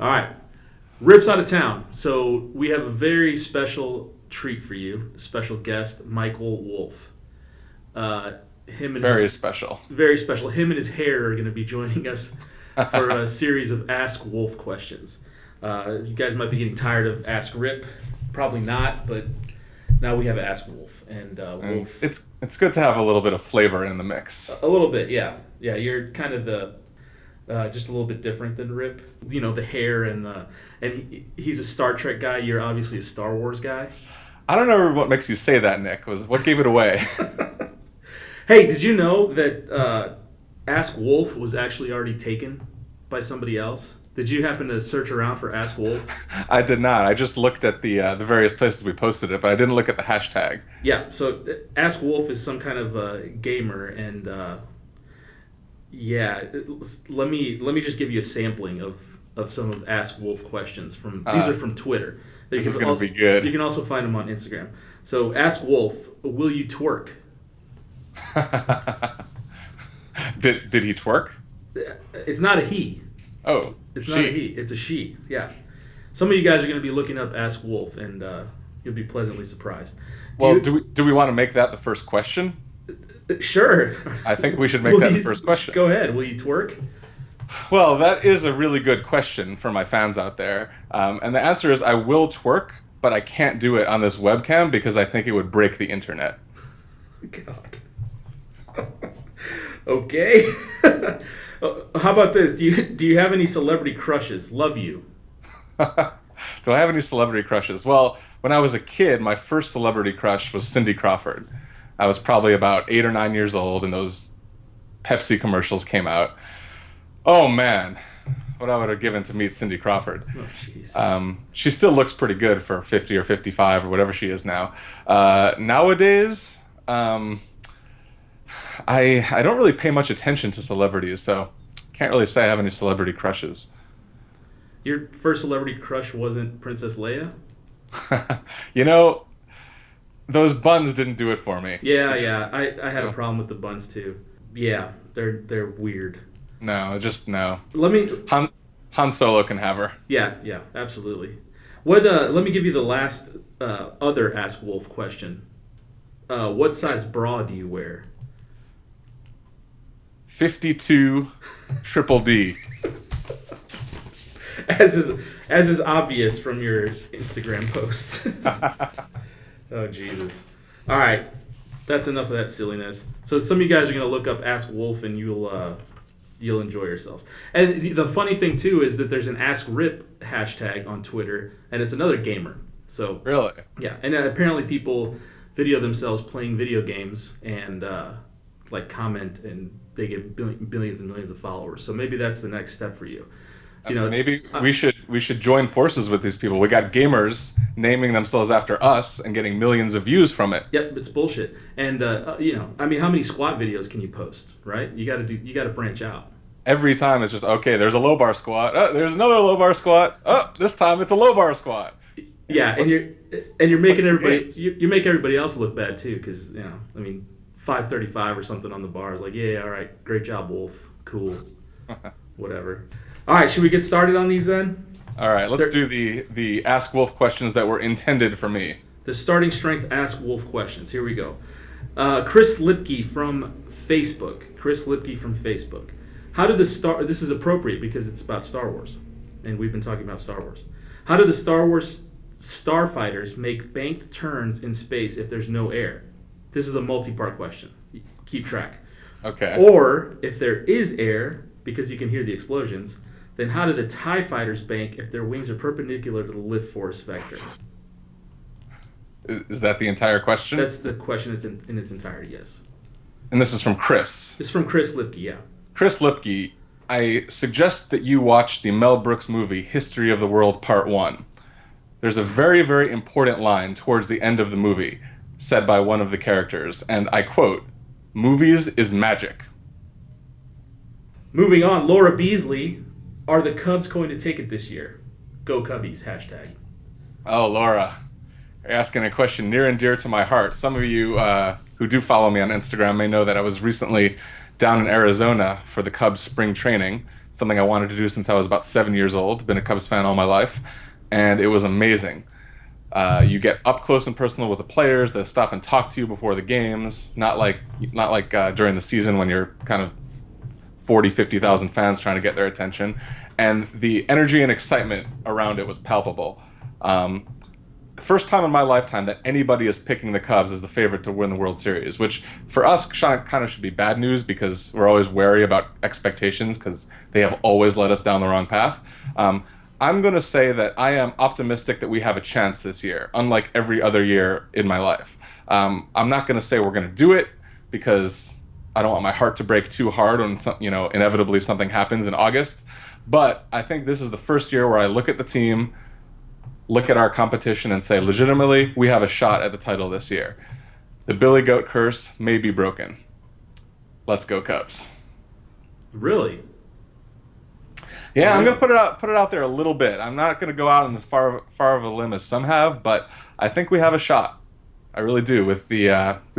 All right. Rip's out of town. So we have a very special treat for you. A special guest, Michael Wolf. Him and Very his special. very special. Him and his hair are going to be joining us for a series of Ask Wolf questions. You guys might be getting tired of Ask Rip. Probably not, but now we have Ask Wolf. And And Wolf, it's good to have a little bit of flavor in the mix. a little bit, yeah. Yeah, you're kind of the just a little bit different than Rip. You know, the hair and he's a Star Trek guy. You're obviously a Star Wars guy. I don't know what makes you say that, Nick. Was what gave it away? Hey, did you know that Ask Wolf was actually already taken by somebody else? Did you happen to search around for Ask Wolf? I did not. I just looked at the various places we posted it, but I didn't look at the hashtag. Yeah, so Ask Wolf is some kind of gamer, and yeah, let me just give you a sampling of some of Ask Wolf questions from these are from Twitter. This is going to be good. You can also find them on Instagram. So Ask Wolf, will you twerk? Did he twerk? It's not a he. Oh, It's she. not a he. It's a she. Yeah. Some of you guys are going to be looking up Ask Wolf, and you'll be pleasantly surprised. Do we want to make that the first question? Sure. I think we should make that the first question. Go ahead. Will you twerk? Well, that is a really good question for my fans out there. And the answer is I will twerk, but I can't do it on this webcam because I think it would break the internet. God. Okay. How about this? Do you have any celebrity crushes? Love you. Do I have any celebrity crushes? Well, when I was a kid, my first celebrity crush was Cindy Crawford. I was probably about 8 or 9 years old, and those Pepsi commercials came out. Oh man, what I would have given to meet Cindy Crawford. Oh, jeez. She still looks pretty good for 50 or 55 or whatever she is now. Nowadays, I don't really pay much attention to celebrities, so can't really say I have any celebrity crushes. Your first celebrity crush wasn't Princess Leia? You know, those buns didn't do it for me. Yeah, It yeah. just, I had a problem with the buns too. Yeah, they're weird. no, just no. Let me. Han Solo can have her. Yeah, yeah, absolutely. What? Let me give you the last other Ask Wolf question. What size bra do you wear? 52 triple D. As is obvious from your Instagram posts. Oh Jesus! All right, that's enough of that silliness. So some of you guys are gonna look up Ask Wolf, and you'll enjoy yourselves. And the funny thing too is that there's an Ask Rip hashtag on Twitter, and it's another gamer. So Really? yeah, and apparently people video themselves playing video games and like comment, and they get billions and millions of followers. So maybe that's the next step for you. So, Maybe we should join forces with these people. We got gamers naming themselves after us and getting millions of views from it. yep, it's bullshit. And I mean, how many squat videos can you post? Right? You got to branch out. Every time it's just okay. There's a low bar squat. Oh, there's another low bar squat. Oh, this time it's a low bar squat. Yeah, and you're Let's play making some everybody games. you make everybody else look bad too, because I mean, 535 or something on the bar is like, yeah, all right, great job, Wolf, cool, whatever. All right, should we get started on these then? All right, let's They're- do the Ask Wolf questions that were intended for me. The starting strength Ask Wolf questions. Here we go. Chris Lipke from Facebook. Chris Lipke from Facebook. How do the star? This is appropriate because it's about Star Wars, and we've been talking about Star Wars. How do the Star Wars starfighters make banked turns in space if there's no air? This is a multi-part question. Keep track. Okay. Or if there is air, because you can hear the explosions, then how do the TIE fighters bank if their wings are perpendicular to the lift force vector? Is that the entire question? That's the question. It's in its entirety. Yes. And this is from Chris. It's from Chris Lipke. Yeah. Chris Lipke, I suggest that you watch the Mel Brooks movie History of the World Part 1. There's a very, very important line towards the end of the movie said by one of the characters, and I quote, "Movies is magic." Moving on, Laura Beasley. Are the Cubs going to take it this year? Go Cubbies. Hashtag. Oh, Laura, you're asking a question near and dear to my heart. Some of you who do follow me on Instagram may know that I was recently down in Arizona for the Cubs spring training. something I wanted to do since I was about 7 years old. Been a Cubs fan all my life, and it was amazing. You get up close and personal with the players. They stop and talk to you before the games. Not like during the season when you're kind of 40, 50,000 fans trying to get their attention. And the energy and excitement around it was palpable. Um, First time in my lifetime that anybody is picking the Cubs as the favorite to win the World Series, which for us kind of should be bad news because we're always wary about expectations because they have always led us down the wrong path. I'm going to say that I am optimistic that we have a chance this year, unlike every other year in my life. I'm not going to say we're going to do it because I don't want my heart to break too hard when inevitably something happens in August. But I think this is the first year where I look at the team, look at our competition, and say, legitimately, we have a shot at the title this year. The Billy Goat curse may be broken. Let's go Cubs. Really? Yeah, I'm gonna put it out there a little bit. I'm not gonna go out on as far of a limb as some have, but I think we have a shot. I really do. With we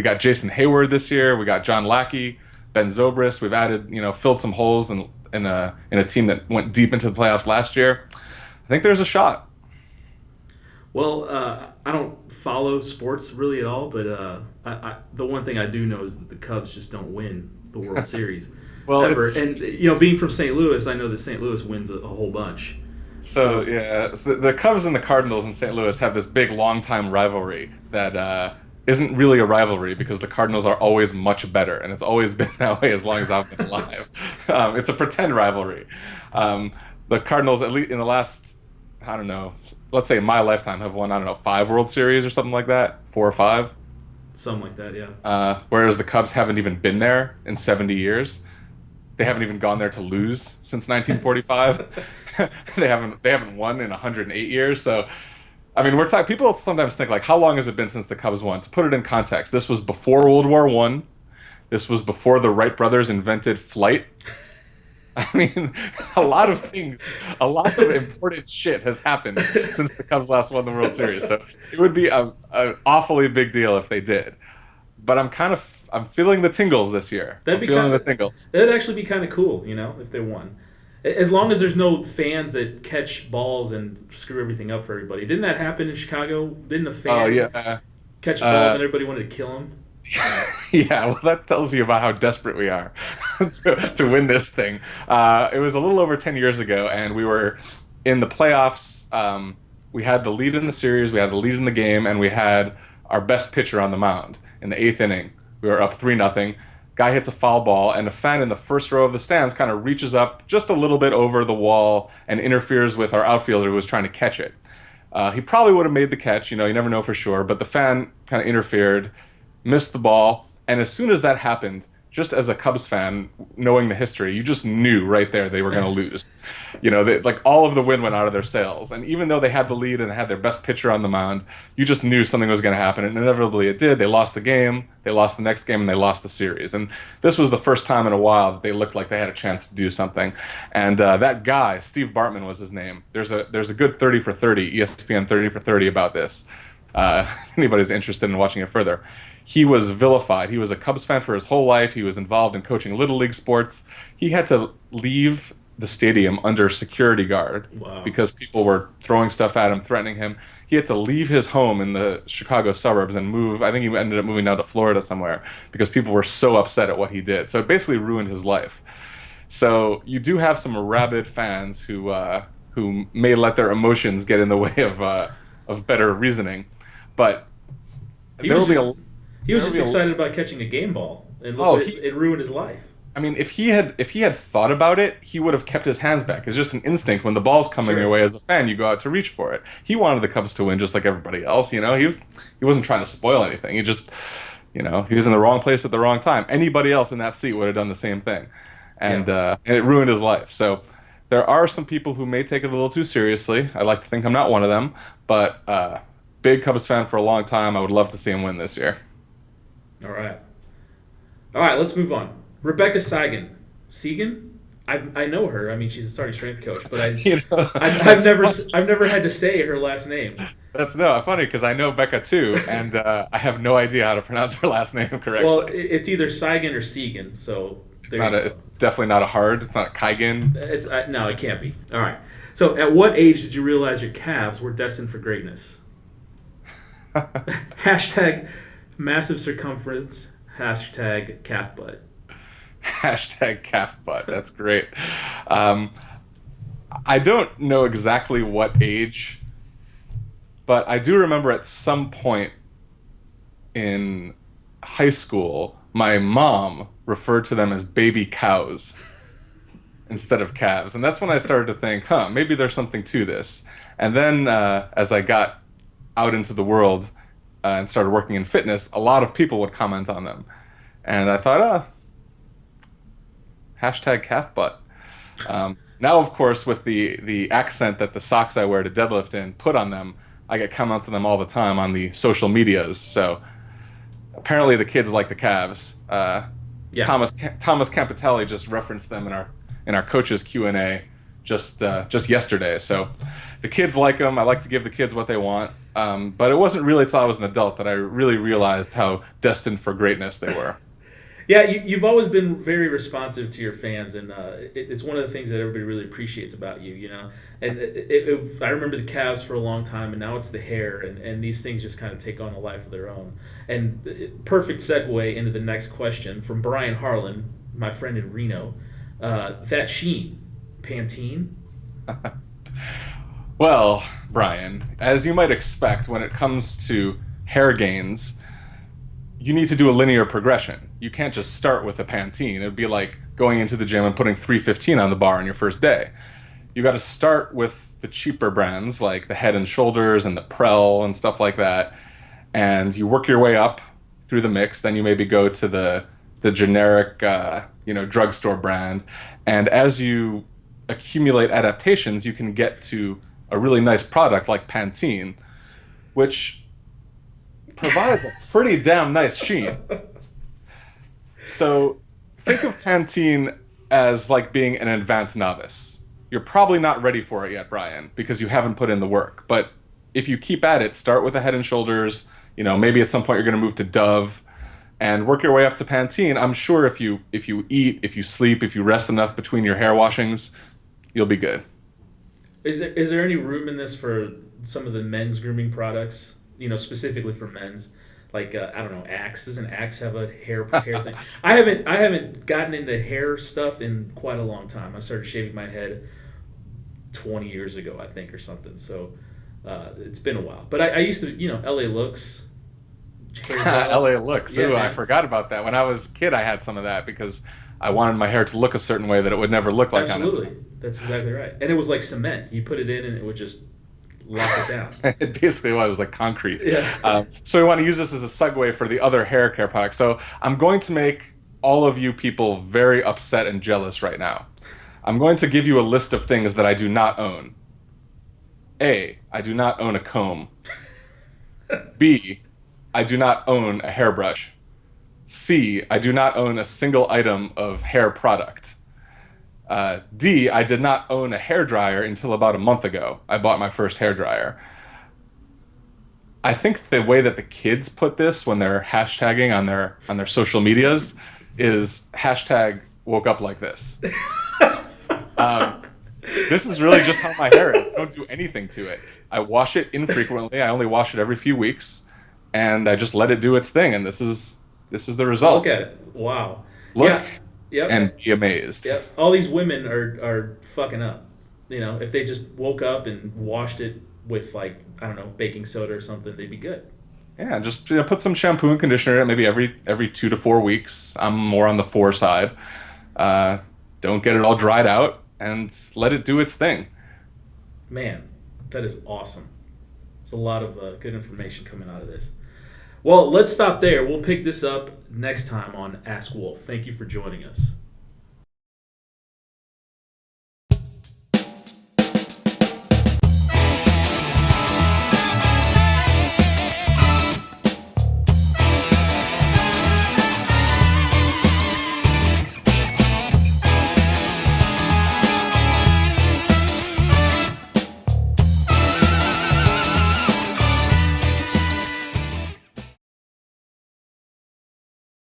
got Jason Hayward this year. We got John Lackey, Ben Zobrist. We've added, filled some holes in a team that went deep into the playoffs last year. I think there's a shot. Well, I don't follow sports really at all, but the one thing I do know is that the Cubs just don't win the World Series Well, ever. And being from St. Louis, I know that St. Louis wins a whole bunch. Yeah, the Cubs and the Cardinals in St. Louis have this big, long-time rivalry that isn't really a rivalry because the Cardinals are always much better, and it's always been that way as long as I've been alive. It's a pretend rivalry. The Cardinals, at least in the last, I don't know, let's say in my lifetime, have won, I don't know, 5 World Series or something like that, 4 or 5. Something like that, yeah. Whereas the Cubs haven't even been there in 70 years. They haven't even gone there to lose since 1945. They haven't won in 108 years. So, I mean, we're talking. People sometimes think like, how long has it been since the Cubs won? To put it in context, this was before World War I. This was before the Wright brothers invented flight. I mean, a lot of important shit has happened since the Cubs last won the World Series. So it would be an awfully big deal if they did. But I'm feeling the tingles this year. That'd actually be kind of cool, if they won. As long as there's no fans that catch balls and screw everything up for everybody. Didn't that happen in Chicago? Didn't a fan catch a ball and everybody wanted to kill him? Yeah, well, that tells you about how desperate we are to win this thing. It was a little over 10 years ago, and we were in the playoffs. We had the lead in the series, we had the lead in the game, and we had our best pitcher on the mound in the 8th inning. We were up 3-0. Guy hits a foul ball, and a fan in the first row of the stands kind of reaches up just a little bit over the wall and interferes with our outfielder who was trying to catch it. He probably would have made the catch, you never know for sure, but the fan kind of interfered, missed the ball, and as soon as that happened, just as a Cubs fan, knowing the history, you just knew right there they were going to lose. Like all of the wind went out of their sails, and even though they had the lead and had their best pitcher on the mound, you just knew something was going to happen, and inevitably it did. They lost the game, they lost the next game, and they lost the series. And this was the first time in a while that they looked like they had a chance to do something. And that guy, Steve Bartman was his name. There's a good 30 for 30, ESPN 30 for 30 about this. If anybody's interested in watching it further. He was vilified. He was a Cubs fan for his whole life. He was involved in coaching Little League sports. He had to leave the stadium under security guard. Wow. Because people were throwing stuff at him, threatening him. He had to leave his home in the Chicago suburbs and move. I think he ended up moving down to Florida somewhere because people were so upset at what he did. So it basically ruined his life. So you do have some rabid fans who may let their emotions get in the way of better reasoning. But he was just excited about catching a game ball, and it ruined his life. I mean, if he had thought about it, he would have kept his hands back. It's just an instinct. When the ball's coming your way as a fan, you go out to reach for it. He wanted the Cubs to win just like everybody else. He wasn't trying to spoil anything. He just, he was in the wrong place at the wrong time. Anybody else in that seat would have done the same thing, and it ruined his life. So there are some people who may take it a little too seriously. I like to think I'm not one of them, but big Cubs fan for a long time. I would love to see him win this year. All right, let's move on. Rebecca Segan. I know her. I mean, she's a starting strength coach, but I've never had to say her last name. That's funny because I know Becca too, and I have no idea how to pronounce her last name correctly. Well, it's either Segan or Segan, so There you go. It's definitely not a hard. It's not a Kaigen. It's no, it can't be. All right. So, at what age did you realize your calves were destined for greatness? Hashtag massive circumference. Hashtag calf butt. Hashtag calf butt. That's great. Um, I don't know exactly what age, but I do remember at some point in high school, my mom referred to them as baby cows instead of calves. And that's when I started to think, maybe there's something to this. And then as I got out into the world and started working in fitness, a lot of people would comment on them. And I thought, hashtag calf butt. Now, of course, with the accent that the socks I wear to deadlift in put on them, I get comments on them all the time on the social medias. So apparently the kids like the calves. Yeah. Thomas Campitelli just referenced them in our coaches Q&A just yesterday. So the kids like them. I like to give the kids what they want. But it wasn't really until I was an adult that I really realized how destined for greatness they were. Yeah, you've always been very responsive to your fans, and it's one of the things that everybody really appreciates about you, you know. And I remember the calves for a long time, and now it's the hair, and these things just kind of take on a life of their own. And perfect segue into the next question from Brian Harlan, my friend in Reno. That sheen, Pantene? Well, Brian, as you might expect, when it comes to hair gains, you need to do a linear progression. You can't just start with a Pantene. It would be like going into the gym and putting 315 on the bar on your first day. You got to start with the cheaper brands like the Head and Shoulders and the Prel and stuff like that, and you work your way up through the mix. Then you maybe go to the generic, drugstore brand, and as you accumulate adaptations, you can get to a really nice product like Pantene, which provides a pretty damn nice sheen. So think of Pantene as like being an advanced novice. You're probably not ready for it yet, Brian, because you haven't put in the work. But if you keep at it, start with a Head and Shoulders, maybe at some point you're going to move to Dove and work your way up to Pantene. I'm sure if you eat, if you sleep, if you rest enough between your hair washings, you'll be good. Is there any room in this for some of the men's grooming products? Specifically for men's, like I don't know, Axe. Doesn't Axe have a hair thing? I haven't gotten into hair stuff in quite a long time. I started shaving my head 20 years ago, I think, or something. So it's been a while. But I used to, LA Looks. LA Looks. Yeah, Ooh, man. I forgot about that. When I was a kid, I had some of that because I wanted my hair to look a certain way that it would never look like on its Absolutely, that's exactly right. And it was like cement. You put it in, and it would just lock it down. It basically was like concrete. Yeah. So we want to use this as a segue for the other hair care products. So I'm going to make all of you people very upset and jealous right now. I'm going to give you a list of things that I do not own. A, I do not own a comb. B, I do not own a hairbrush. C, I do not own a single item of hair product. D, I did not own a hairdryer until about a month ago. I bought my first hairdryer. I think the way that the kids put this when they're hashtagging on their social medias is hashtag woke up like this. This is really just how my hair is. I don't do anything to it. I wash it infrequently. I only wash it every few weeks, and I just let it do its thing. And this is the result. Look at it. Wow. Look. Yeah. Yep. And be amazed. Yep. All these women are fucking up. If they just woke up and washed it with, like, I don't know, baking soda or something, they'd be good. Yeah, just put some shampoo and conditioner in it maybe every 2 to 4 weeks. I'm more on the 4 side. Don't get it all dried out and let it do its thing. Man, that is awesome. There's a lot of good information coming out of this. Well, let's stop there. We'll pick this up next time on Ask Wolf. Thank you for joining us.